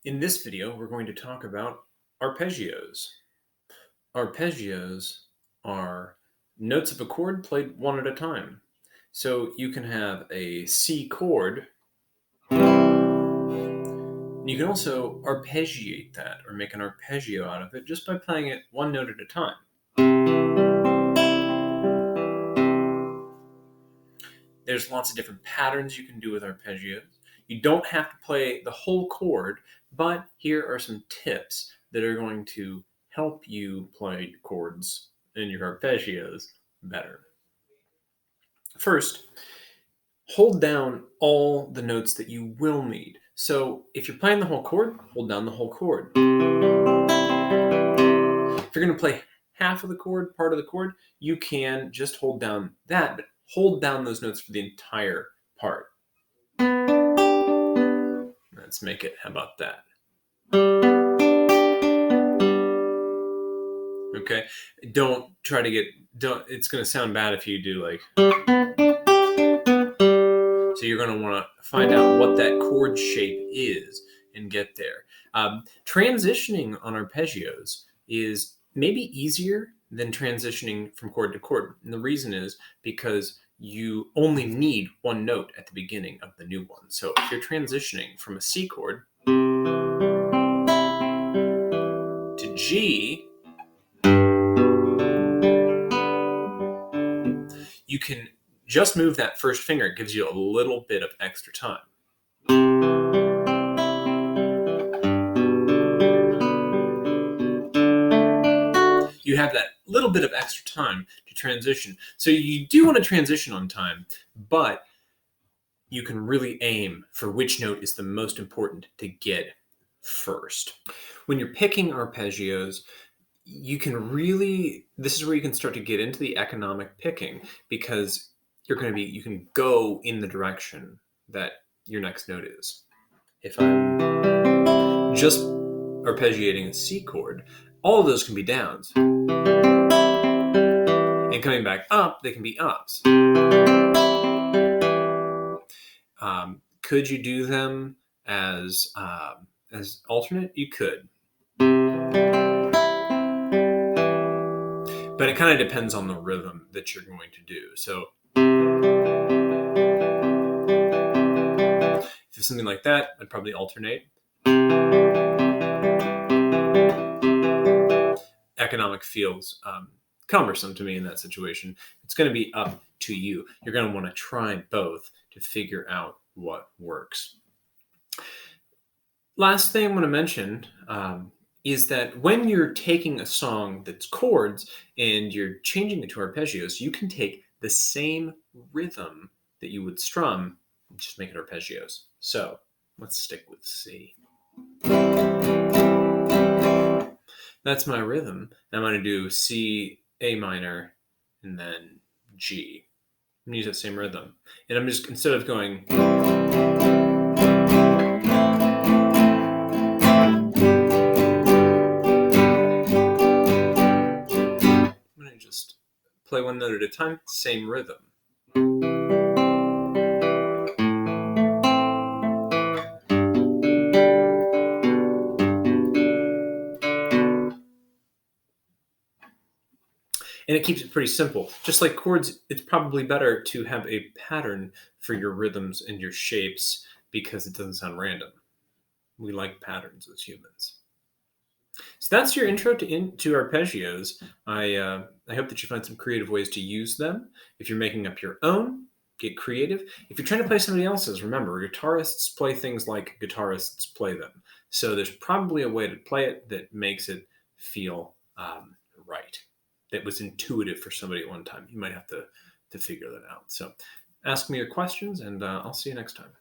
In this video, we're going to talk about arpeggios. Arpeggios are notes of a chord played one at a time. So you can have a C chord. You can also arpeggiate that or make an arpeggio out of it just by playing it one note at a time. There's lots of different patterns you can do with arpeggios. You don't have to play the whole chord, but here are some tips that are going to help you play chords in your arpeggios better. First, hold down all the notes that you will need. So if you're playing the whole chord, hold down the whole chord. If you're going to play half of the chord, part of the chord, you can just hold down that, but hold down those notes for the entire part. Let's make it, how about that? Okay, don't try to get, it's going to sound bad if you do like, so you're going to want to find out what that chord shape is and get there. Transitioning on arpeggios is maybe easier than transitioning from chord to chord. And the reason is because you only need one note at the beginning of the new one. So if you're transitioning from a C chord to G, you can just move that first finger. It gives you a little bit of extra time. You have that little bit of extra time to transition. So you do want to transition on time, but you can really aim for which note is the most important to get first. When you're picking arpeggios, you can really, this is where you can start to get into the economic picking, because you can go in the direction that your next note is. If I'm just arpeggiating a C chord, all of those can be downs. And coming back up, they can be ups. Could you do them as alternate? You could. But it kind of depends on the rhythm that you're going to do. So if it's something like that, I'd probably alternate. Economic feels cumbersome to me in that situation. It's going to be up to you. You're going to want to try both to figure out what works. Last thing I want to mention is that when you're taking a song that's chords and you're changing it to arpeggios, you can take the same rhythm that you would strum and just make it arpeggios. So let's stick with C. That's my rhythm. I'm going to do C, A minor, and then G. I'm going to use that same rhythm. And I'm just, instead of going, I'm going to just play one note at a time, same rhythm. And it keeps it pretty simple. Just like chords, it's probably better to have a pattern for your rhythms and your shapes because it doesn't sound random. We like patterns as humans. So that's your intro to arpeggios. I hope that you find some creative ways to use them. If you're making up your own, get creative. If you're trying to play somebody else's, remember, guitarists play things like guitarists play them. So there's probably a way to play it that makes it feel right. That was intuitive for somebody at one time. You might have to figure that out. So ask me your questions, and I'll see you next time.